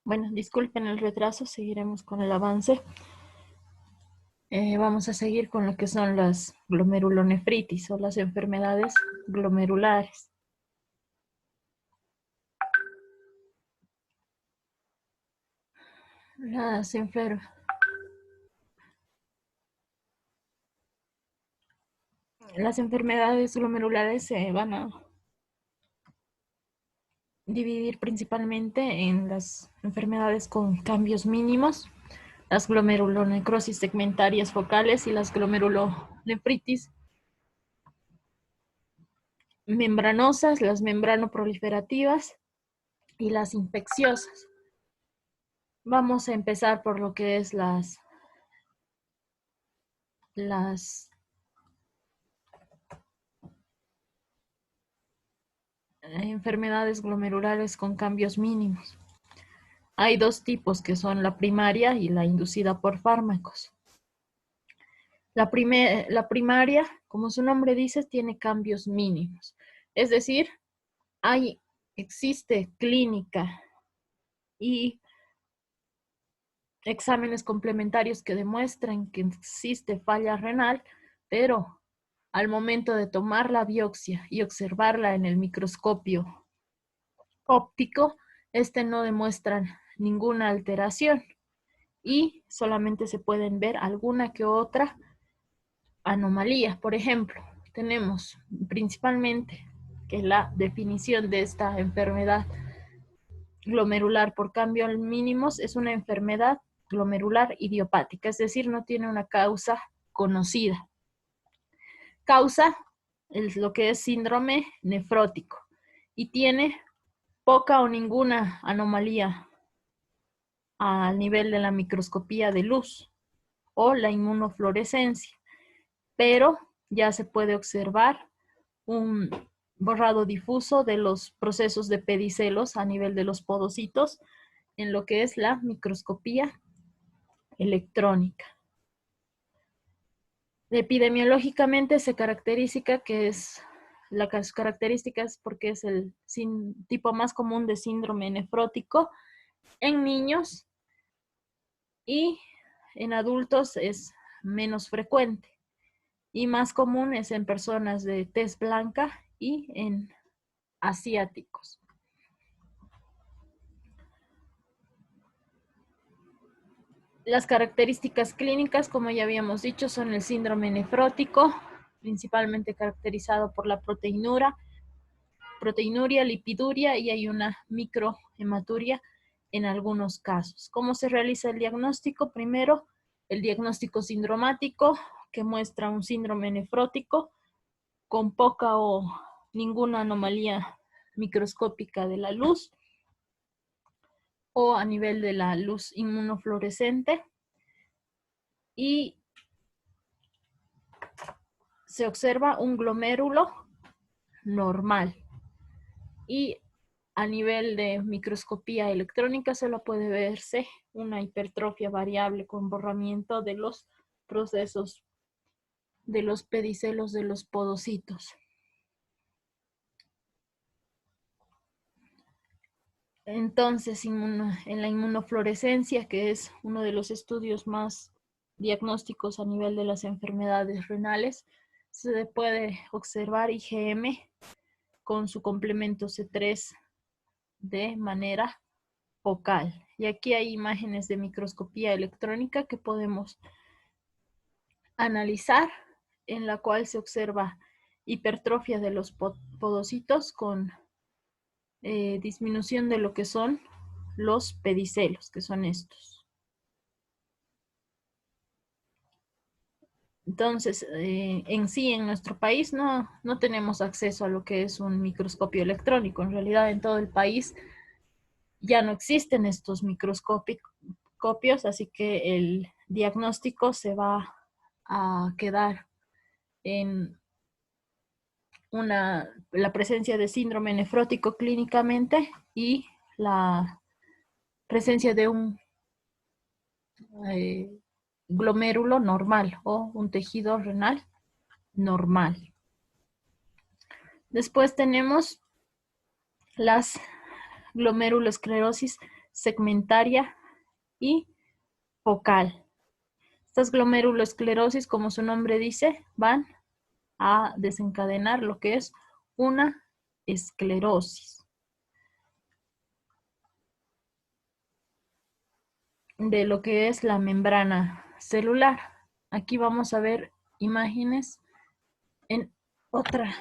Bueno, disculpen el retraso, seguiremos con el avance. Vamos a seguir con lo que son las glomerulonefritis o las enfermedades glomerulares. Las enfermedades glomerulares se van a dividir principalmente en las enfermedades con cambios mínimos, las glomerulonecrosis segmentarias focales y las glomerulonefritis membranosas, las membranoproliferativas y las infecciosas. Vamos a empezar por lo que es las enfermedades glomerulares con cambios mínimos. Hay dos tipos que son la primaria y la inducida por fármacos. La primaria, como su nombre dice, tiene cambios mínimos. Es decir, existe clínica y exámenes complementarios que demuestran que existe falla renal, pero al momento de tomar la biopsia y observarla en el microscopio óptico, no demuestran ninguna alteración y solamente se pueden ver alguna que otra anomalía. Por ejemplo, tenemos principalmente que la definición de esta enfermedad glomerular por cambios mínimos es una enfermedad glomerular idiopática, es decir, no tiene una causa conocida. Causa lo que es síndrome nefrótico y tiene poca o ninguna anomalía a nivel de la microscopía de luz o la inmunofluorescencia, pero ya se puede observar un borrado difuso de los procesos de pedicelos a nivel de los podocitos en lo que es la microscopía electrónica. Epidemiológicamente se caracteriza que es las características porque es el tipo más común de síndrome nefrótico en niños y en adultos es menos frecuente y más común es en personas de tez blanca y en asiáticos. Las características clínicas, como ya habíamos dicho, son el síndrome nefrótico, principalmente caracterizado por la proteinuria, lipiduria y hay una microhematuria en algunos casos. ¿Cómo se realiza el diagnóstico? Primero, el diagnóstico sindromático, que muestra un síndrome nefrótico con poca o ninguna anomalía microscópica de la luz o a nivel de la luz inmunofluorescente y se observa un glomérulo normal y a nivel de microscopía electrónica solo puede verse una hipertrofia variable con borramiento de los procesos de los pedicelos de los podocitos. Entonces, en la inmunofluorescencia, que es uno de los estudios más diagnósticos a nivel de las enfermedades renales, se puede observar IgM con su complemento C3 de manera focal. Y aquí hay imágenes de microscopía electrónica que podemos analizar, en la cual se observa hipertrofia de los podocitos con disminución de lo que son los pedicelos, que son estos. Entonces, en sí, en nuestro país no tenemos acceso a lo que es un microscopio electrónico. En realidad, en todo el país ya no existen estos microscopios, así que el diagnóstico se va a quedar en la presencia de síndrome nefrótico clínicamente y la presencia de un eh, glomérulo normal o un tejido renal normal. Después tenemos las glomerulosclerosis segmentaria y focal. Estas glomerulosclerosis, como su nombre dice, van a desencadenar lo que es una esclerosis de lo que es la membrana celular. Aquí vamos a ver imágenes en otra.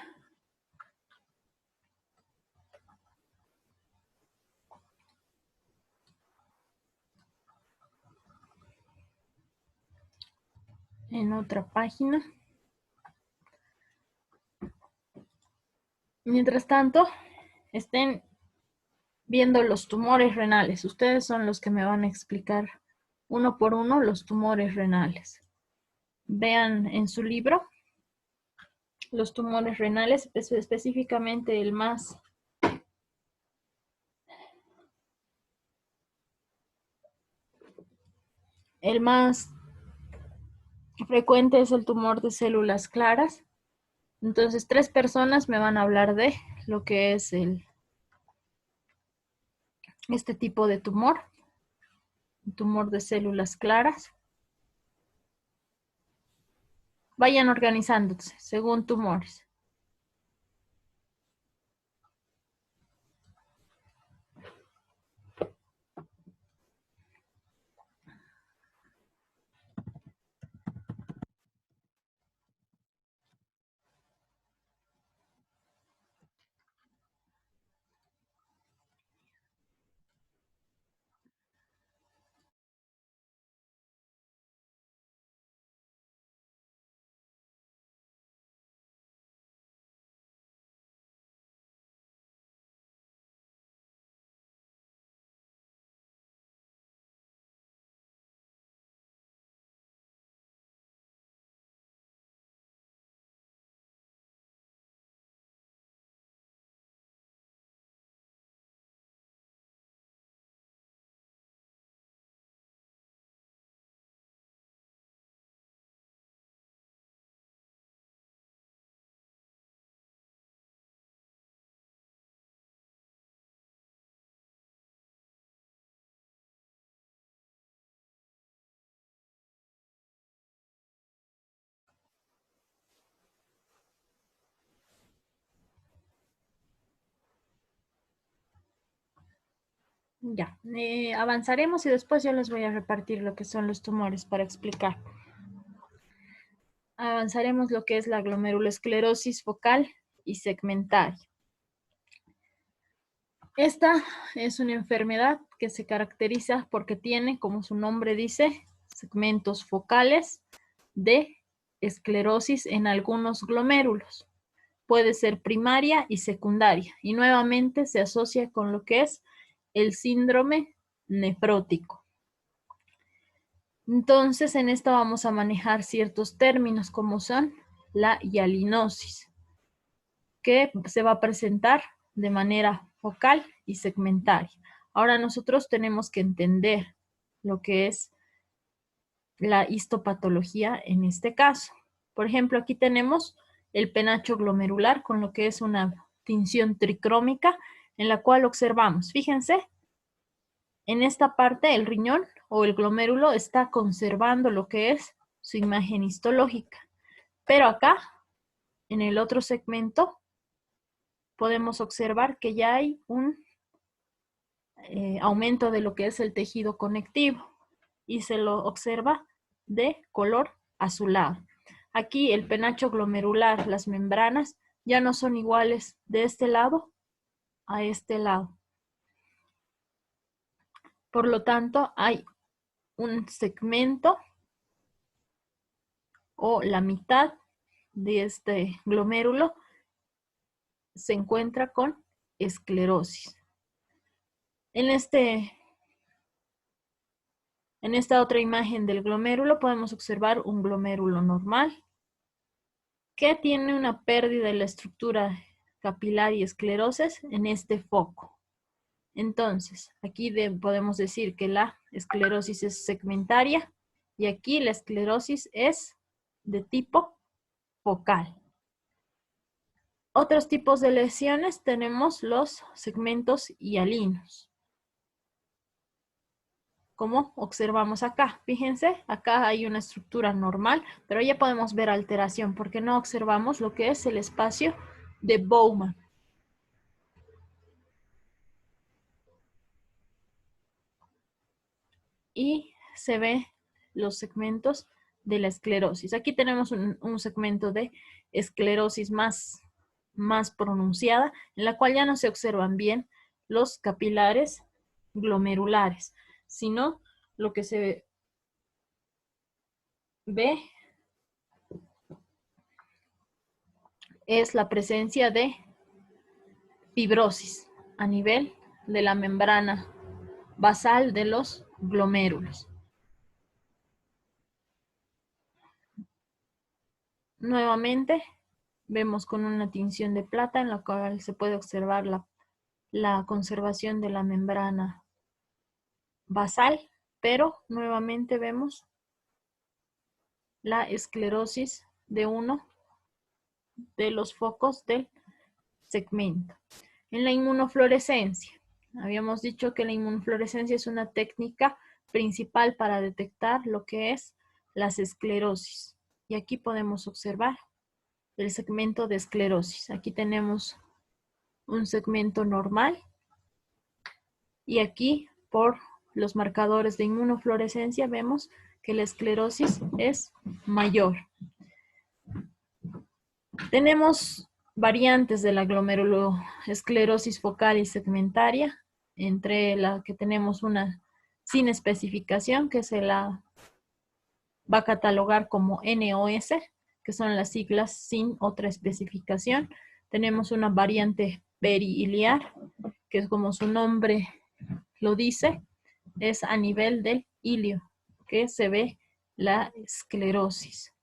En otra página. Mientras tanto, estén viendo los tumores renales. Ustedes son los que me van a explicar uno por uno los tumores renales. Vean en su libro los tumores renales, específicamente el más frecuente es el tumor de células claras. Entonces, 3 personas me van a hablar de lo que es este tipo de tumor de células claras. Vayan organizándose según tumores. Ya, avanzaremos y después yo les voy a repartir lo que son los tumores para explicar. Avanzaremos lo que es la glomerulosclerosis focal y segmentaria. Esta es una enfermedad que se caracteriza porque tiene, como su nombre dice, segmentos focales de esclerosis en algunos glomérulos. Puede ser primaria y secundaria y nuevamente se asocia con lo que es el síndrome nefrótico. Entonces, en esta vamos a manejar ciertos términos como son la hialinosis, que se va a presentar de manera focal y segmentaria. Ahora nosotros tenemos que entender lo que es la histopatología en este caso. Por ejemplo, aquí tenemos el penacho glomerular con lo que es una tinción tricrómica en la cual observamos, fíjense, en esta parte el riñón o el glomérulo está conservando lo que es su imagen histológica. Pero acá, en el otro segmento, podemos observar que ya hay un aumento de lo que es el tejido conectivo y se lo observa de color azulado. Aquí el penacho glomerular, las membranas, ya no son iguales de este lado a este lado. Por lo tanto, hay un segmento o la mitad de este glomérulo se encuentra con esclerosis. En esta otra imagen del glomérulo podemos observar un glomérulo normal que tiene una pérdida de la estructura capilar y esclerosis en este foco. Entonces, aquí podemos decir que la esclerosis es segmentaria y aquí la esclerosis es de tipo focal. Otros tipos de lesiones tenemos los segmentos hialinos. Como observamos acá, fíjense, acá hay una estructura normal, pero ya podemos ver alteración porque no observamos lo que es el espacio de Bowman. Y se ve los segmentos de la esclerosis. Aquí tenemos un segmento de esclerosis más pronunciada, en la cual ya no se observan bien los capilares glomerulares, sino lo que se ve es la presencia de fibrosis a nivel de la membrana basal de los glomérulos. Nuevamente vemos con una tinción de plata en la cual se puede observar la conservación de la membrana basal, pero nuevamente vemos la esclerosis de uno de los focos del segmento. En la inmunofluorescencia, habíamos dicho que la inmunofluorescencia es una técnica principal para detectar lo que es las esclerosis. Y aquí podemos observar el segmento de esclerosis. Aquí tenemos un segmento normal y aquí por los marcadores de inmunofluorescencia vemos que la esclerosis es mayor. Tenemos variantes de la glomeruloesclerosis focal y segmentaria, entre la que tenemos una sin especificación, que se la va a catalogar como NOS, que son las siglas sin otra especificación. Tenemos una variante perihiliar, que es como su nombre lo dice, es a nivel del hilio, que se ve la esclerosis.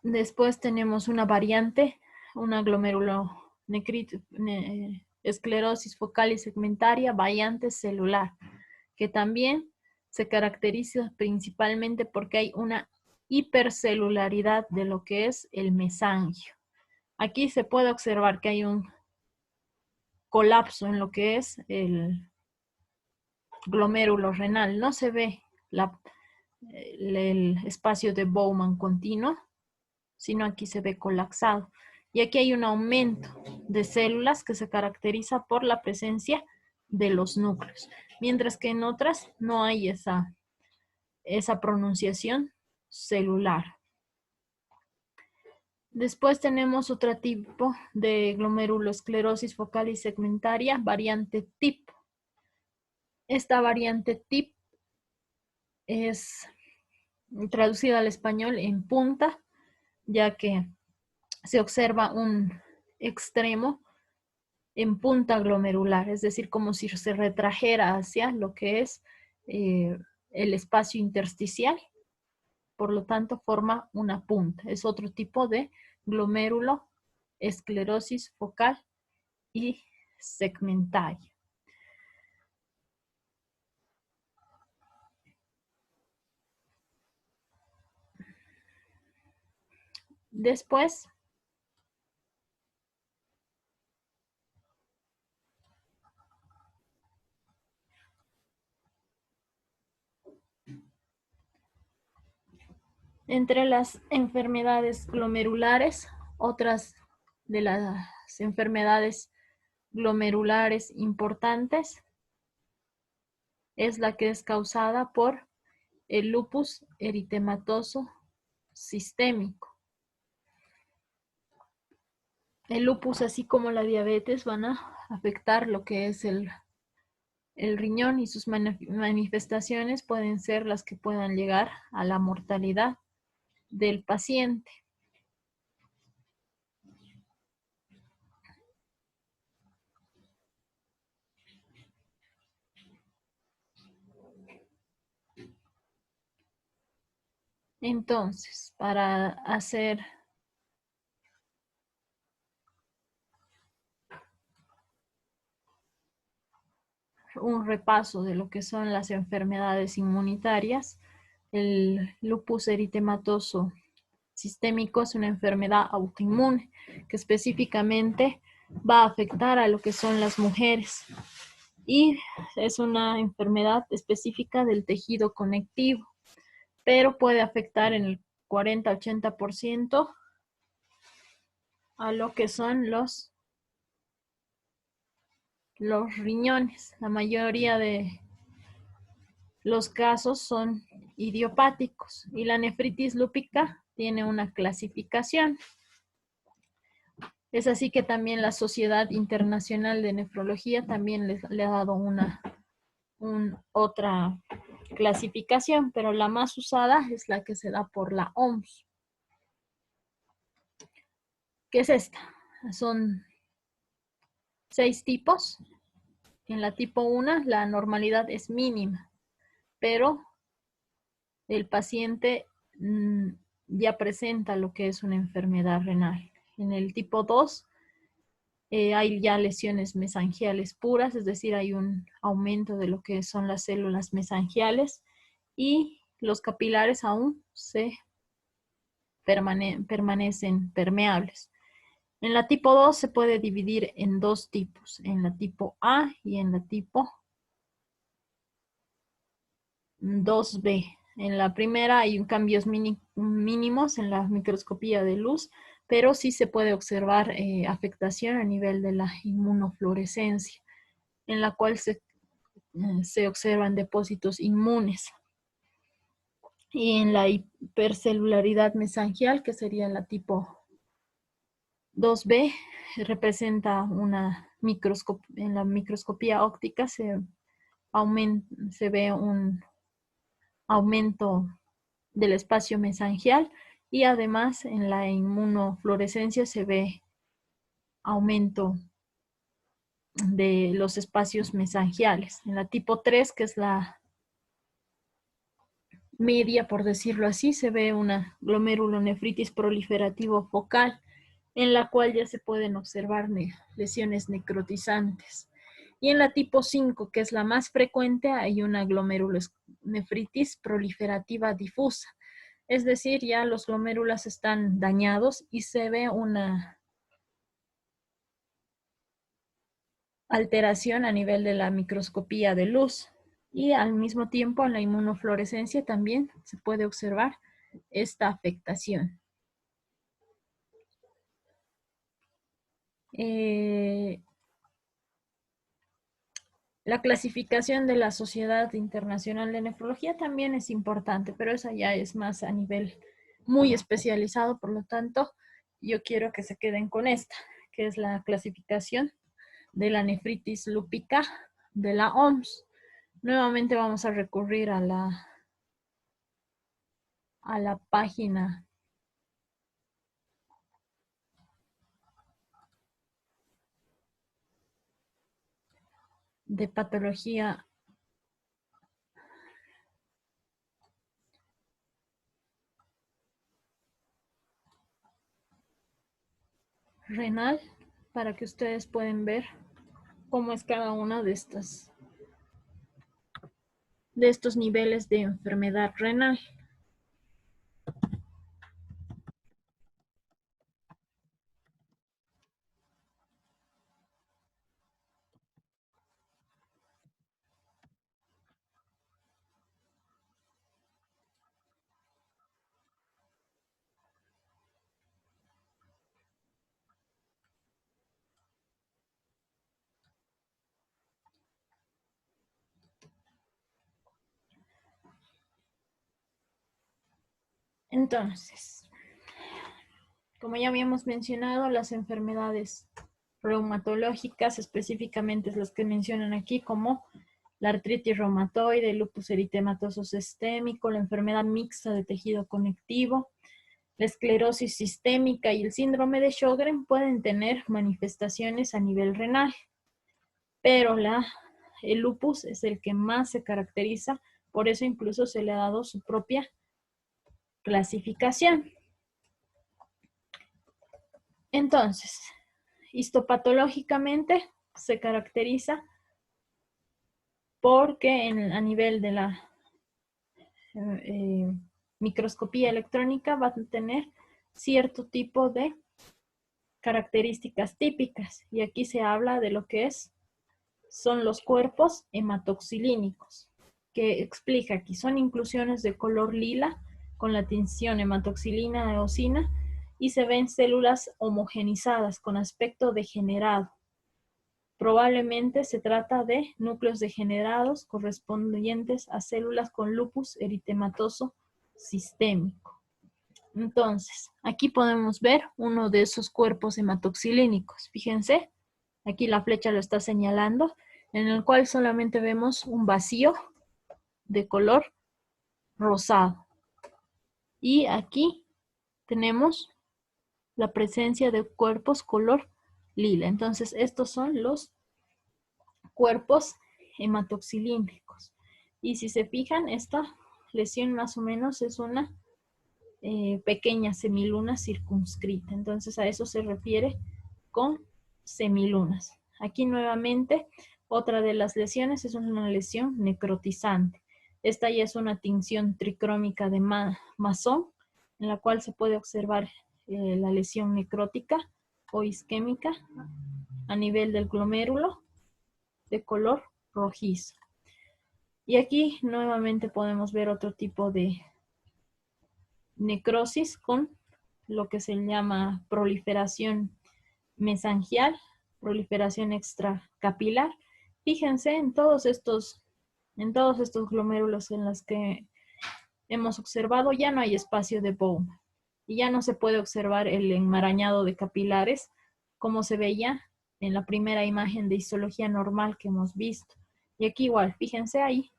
Después tenemos una variante, una esclerosis focal y segmentaria, variante celular, que también se caracteriza principalmente porque hay una hipercelularidad de lo que es el mesangio. Aquí se puede observar que hay un colapso en lo que es el glomérulo renal. No se ve el espacio de Bowman continuo, sino aquí se ve colapsado. Y aquí hay un aumento de células que se caracteriza por la presencia de los núcleos, mientras que en otras no hay esa pronunciación celular. Después tenemos otro tipo de glomerulosclerosis focal y segmentaria, variante TIP. Esta variante TIP es traducida al español en punta, ya que se observa un extremo en punta glomerular, es decir, como si se retrajera hacia lo que es el espacio intersticial, por lo tanto forma una punta. Es otro tipo de glomérulo, esclerosis focal y segmentaria. Después, entre las enfermedades glomerulares, otras de las enfermedades glomerulares importantes es la que es causada por el lupus eritematoso sistémico. El lupus, así como la diabetes, van a afectar lo que es el riñón, y sus manifestaciones pueden ser las que puedan llegar a la mortalidad del paciente. Entonces, para hacer un repaso de lo que son las enfermedades inmunitarias, el lupus eritematoso sistémico es una enfermedad autoinmune que específicamente va a afectar a lo que son las mujeres, y es una enfermedad específica del tejido conectivo, pero puede afectar en el 40-80% a lo que son los riñones. La mayoría de los casos son idiopáticos, y la nefritis lúpica tiene una clasificación. Es así que también la Sociedad Internacional de Nefrología también le ha dado otra clasificación, pero la más usada es la que se da por la OMS. ¿Qué es esta? Son 6 tipos. En la tipo 1 la normalidad es mínima, pero el paciente ya presenta lo que es una enfermedad renal. En el tipo 2 hay ya lesiones mesangiales puras, es decir, hay un aumento de lo que son las células mesangiales, y los capilares aún permanecen permeables. En la tipo 2 se puede dividir en 2 tipos, en la tipo A y en la tipo 2B. En la primera hay cambios mínimos en la microscopía de luz, pero sí se puede observar afectación a nivel de la inmunofluorescencia, en la cual se observan depósitos inmunes. Y en la hipercelularidad mesangial, que sería la tipo 2B, representa en la microscopía óptica se ve un aumento del espacio mesangial, y además en la inmunofluorescencia se ve aumento de los espacios mesangiales. En la tipo 3, que es la media, por decirlo así, se ve una glomerulonefritis proliferativo focal, en la cual ya se pueden observar lesiones necrotizantes. Y en la tipo 5, que es la más frecuente, hay una glomerulonefritis proliferativa difusa. Es decir, ya los glomérulos están dañados y se ve una alteración a nivel de la microscopía de luz. Y al mismo tiempo en la inmunofluorescencia también se puede observar esta afectación. La clasificación de la Sociedad Internacional de Nefrología también es importante, pero esa ya es más a nivel muy especializado. Por lo tanto, yo quiero que se queden con esta, que es la clasificación de la nefritis lúpica de la OMS. Nuevamente vamos a recurrir a la página de patología renal, para que ustedes puedan ver cómo es cada una de estos niveles de enfermedad renal. Entonces, Como ya habíamos mencionado, las enfermedades reumatológicas, específicamente las que mencionan aquí, como la artritis reumatoide, el lupus eritematoso sistémico, la enfermedad mixta de tejido conectivo, la esclerosis sistémica y el síndrome de Sjögren pueden tener manifestaciones a nivel renal, pero el lupus es el que más se caracteriza, por eso incluso se le ha dado su propia clasificación. Entonces, histopatológicamente se caracteriza porque a nivel de la microscopía electrónica va a tener cierto tipo de características típicas. Y aquí se habla de lo que son los cuerpos hematoxilínicos, que explica aquí, son inclusiones de color lila con la tinción hematoxilina eosina y se ven células homogenizadas con aspecto degenerado. Probablemente se trata de núcleos degenerados correspondientes a células con lupus eritematoso sistémico. Entonces, aquí podemos ver uno de esos cuerpos hematoxilínicos. Fíjense, aquí la flecha lo está señalando, en el cual solamente vemos un vacío de color rosado. Y aquí tenemos la presencia de cuerpos color lila. Entonces, estos son los cuerpos hematoxilínicos. Y si se fijan, esta lesión más o menos es una pequeña semiluna circunscrita. Entonces, a eso se refiere con semilunas. Aquí nuevamente, otra de las lesiones es una lesión necrotizante. Esta ya es una tinción tricrómica de Masson, en la cual se puede observar la lesión necrótica o isquémica a nivel del glomérulo de color rojizo. Y aquí nuevamente podemos ver otro tipo de necrosis con lo que se llama proliferación mesangial, proliferación extracapilar. Fíjense en todos estos glomérulos en los que hemos observado, ya no hay espacio de Bowman y ya no se puede observar el enmarañado de capilares como se veía en la primera imagen de histología normal que hemos visto. Y aquí igual, fíjense ahí,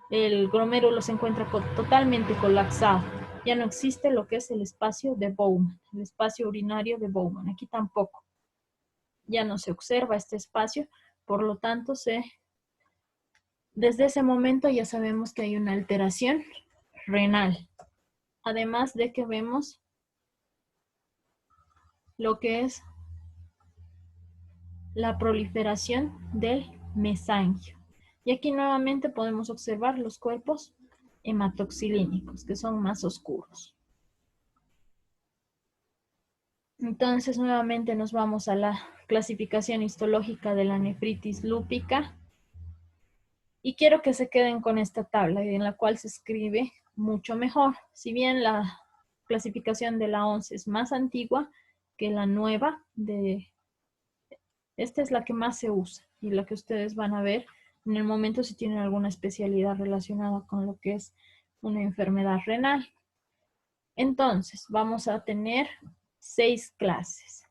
el glomérulo se encuentra totalmente colapsado. Ya no existe lo que es el espacio de Bowman, el espacio urinario de Bowman. Aquí tampoco. Ya no se observa este espacio, por lo tanto, desde ese momento ya sabemos que hay una alteración renal. Además de que vemos lo que es la proliferación del mesangio. Y aquí nuevamente podemos observar los cuerpos hematoxilínicos, que son más oscuros. Entonces, nuevamente nos vamos a la clasificación histológica de la nefritis lúpica. Y quiero que se queden con esta tabla en la cual se escribe mucho mejor. Si bien la clasificación de la 11 es más antigua que la nueva, esta es la que más se usa y la que ustedes van a ver en el momento si tienen alguna especialidad relacionada con lo que es una enfermedad renal. Entonces, vamos a tener 6 clases.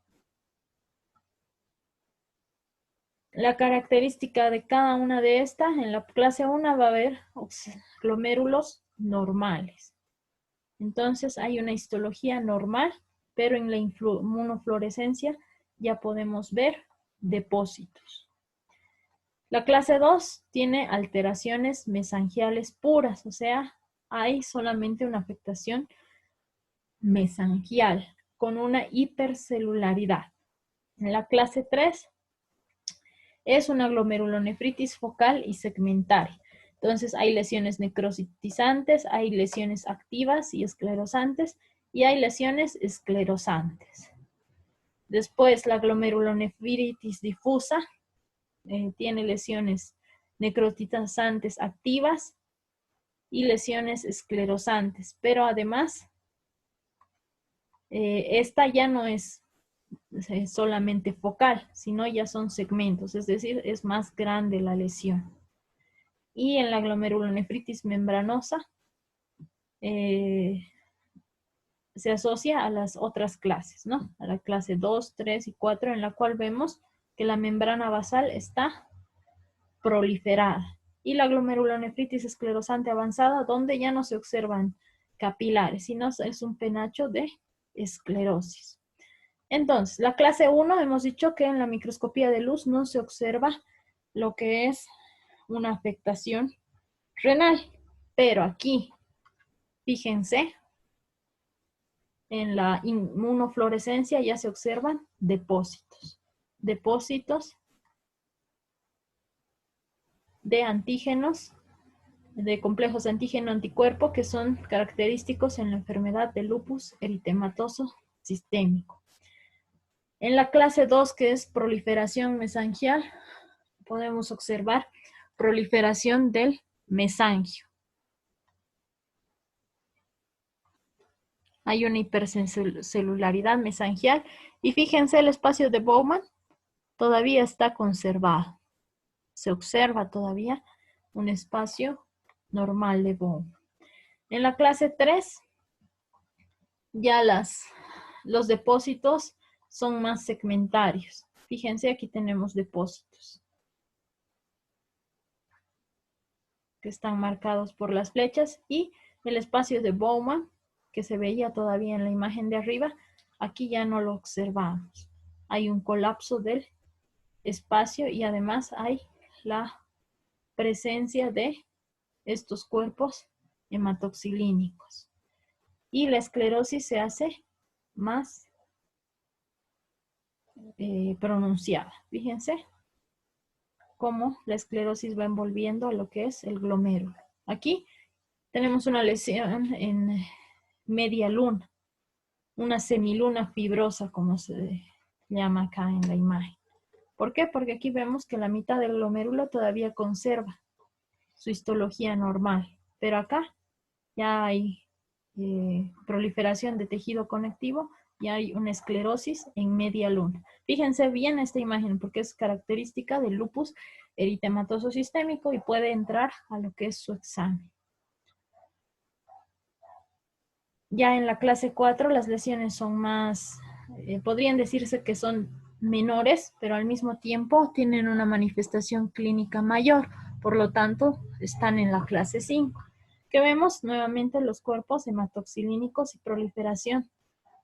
La característica de cada una de estas, en la clase 1 va a haber glomérulos normales. Entonces hay una histología normal, pero en la inmunofluorescencia ya podemos ver depósitos. La clase 2 tiene alteraciones mesangiales puras, o sea, hay solamente una afectación mesangial con una hipercelularidad. En la clase 3 es una glomerulonefritis focal y segmentaria. Entonces hay lesiones necrotizantes, hay lesiones activas y esclerosantes y hay lesiones esclerosantes. Después la glomerulonefritis difusa tiene lesiones necrotizantes activas y lesiones esclerosantes, pero además esta ya no es solamente focal, sino ya son segmentos, es decir, es más grande la lesión. Y en la glomerulonefritis membranosa se asocia a las otras clases, ¿no? A la clase 2, 3 y 4, en la cual vemos que la membrana basal está proliferada. Y la glomerulonefritis esclerosante avanzada, donde ya no se observan capilares, sino es un penacho de esclerosis. Entonces, la clase 1 hemos dicho que en la microscopía de luz no se observa lo que es una afectación renal, pero aquí, fíjense, en la inmunofluorescencia ya se observan depósitos de antígenos, de complejos antígeno-anticuerpo que son característicos en la enfermedad de lupus eritematoso sistémico. En la clase 2, que es proliferación mesangial, podemos observar proliferación del mesangio. Hay una hipercelularidad mesangial y fíjense, el espacio de Bowman todavía está conservado. Se observa todavía un espacio normal de Bowman. En la clase 3 ya los depósitos son más segmentarios. Fíjense, aquí tenemos depósitos que están marcados por las flechas y el espacio de Bowman, que se veía todavía en la imagen de arriba, aquí ya no lo observamos. Hay un colapso del espacio y además hay la presencia de estos cuerpos hematoxilínicos. Y la esclerosis se hace más pronunciada. Fíjense cómo la esclerosis va envolviendo a lo que es el glomérulo. Aquí tenemos una lesión en media luna, una semiluna fibrosa, como se llama acá en la imagen. ¿Por qué? Porque aquí vemos que la mitad del glomérulo todavía conserva su histología normal, pero acá ya hay proliferación de tejido conectivo y hay una esclerosis en media luna. Fíjense bien esta imagen porque es característica del lupus eritematoso sistémico y puede entrar a lo que es su examen. Ya en la clase 4 las lesiones son más, podrían decirse que son menores, pero al mismo tiempo tienen una manifestación clínica mayor, por lo tanto están en la clase 5. Que vemos nuevamente los cuerpos hematoxilínicos y proliferación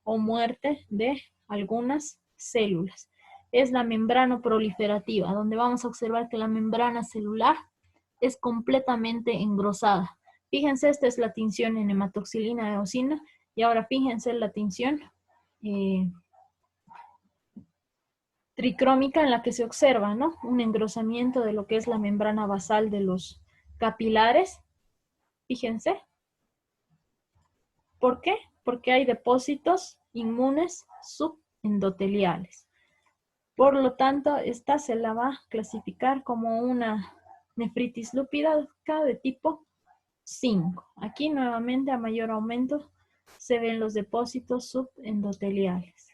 o muerte de algunas células. Es la membrana proliferativa, donde vamos a observar que la membrana celular es completamente engrosada. Fíjense, esta es la tinción en hematoxilina eosina y ahora fíjense la tinción tricrómica en la que se observa, ¿no? Un engrosamiento de lo que es la membrana basal de los capilares. Fíjense. ¿Por qué? Porque hay depósitos inmunes subendoteliales. Por lo tanto, esta se la va a clasificar como una nefritis lupídica de tipo 5. Aquí nuevamente a mayor aumento se ven los depósitos subendoteliales.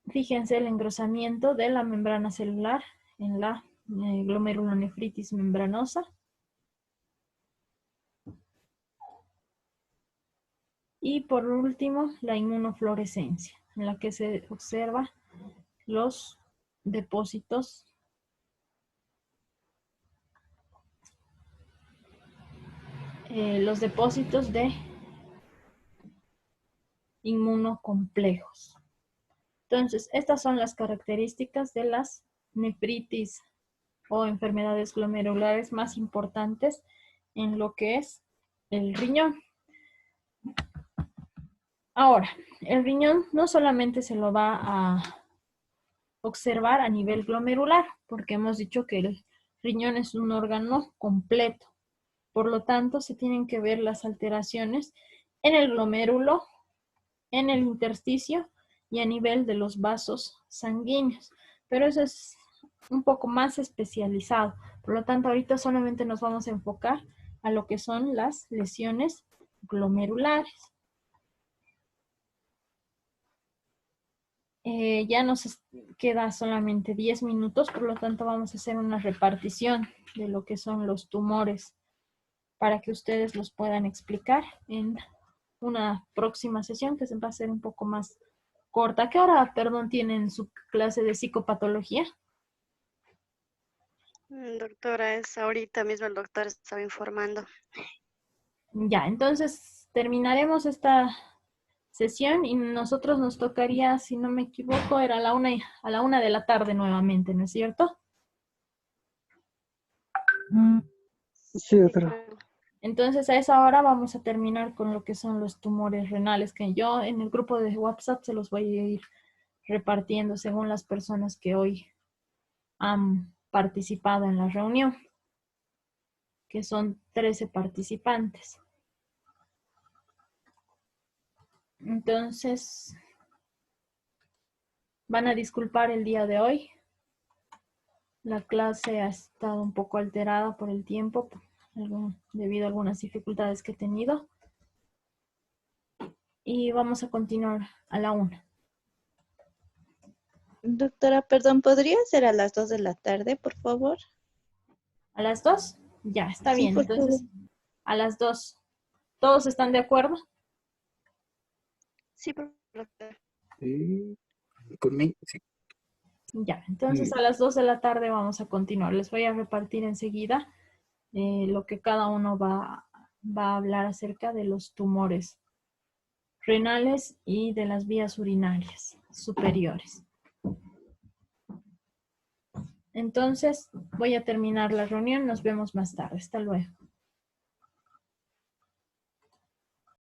Fíjense el engrosamiento de la membrana celular en la glomerulonefritis membranosa. Y por último, la inmunofluorescencia, en la que se observa los depósitos de inmunocomplejos. Entonces, estas son las características de las nefritis o enfermedades glomerulares más importantes en lo que es el riñón. Ahora, el riñón no solamente se lo va a observar a nivel glomerular, porque hemos dicho que el riñón es un órgano completo. Por lo tanto, se tienen que ver las alteraciones en el glomérulo, en el intersticio y a nivel de los vasos sanguíneos. Pero eso es un poco más especializado. Por lo tanto, ahorita solamente nos vamos a enfocar a lo que son las lesiones glomerulares. Ya nos queda solamente 10 minutos, por lo tanto vamos a hacer una repartición de lo que son los tumores para que ustedes los puedan explicar en una próxima sesión que se va a hacer un poco más corta. ¿A qué hora, perdón, tienen su clase de psicopatología? Doctora, es ahorita mismo el doctor estaba informando. Ya, entonces terminaremos esta sesión y nosotros nos tocaría, si no me equivoco, era a la 1 de la tarde nuevamente, ¿no es cierto? Sí, doctora. Entonces a esa hora vamos a terminar con lo que son los tumores renales, que yo en el grupo de WhatsApp se los voy a ir repartiendo según las personas que hoy han participado en la reunión, que son 13 participantes. Entonces, van a disculpar el día de hoy. La clase ha estado un poco alterada por el tiempo, debido a algunas dificultades que he tenido. Y vamos a continuar a la 1. Doctora, perdón, ¿podría ser a las 2 de la tarde, por favor? ¿A las 2? Ya, está Sí, bien. por favor. Entonces, a las 2. ¿Todos están de acuerdo? Sí, doctora. Por mí, sí. Ya, entonces a las 2 de la tarde vamos a continuar. Les voy a repartir enseguida lo que cada uno va a hablar acerca de los tumores renales y de las vías urinarias superiores. Entonces, voy a terminar la reunión. Nos vemos más tarde. Hasta luego.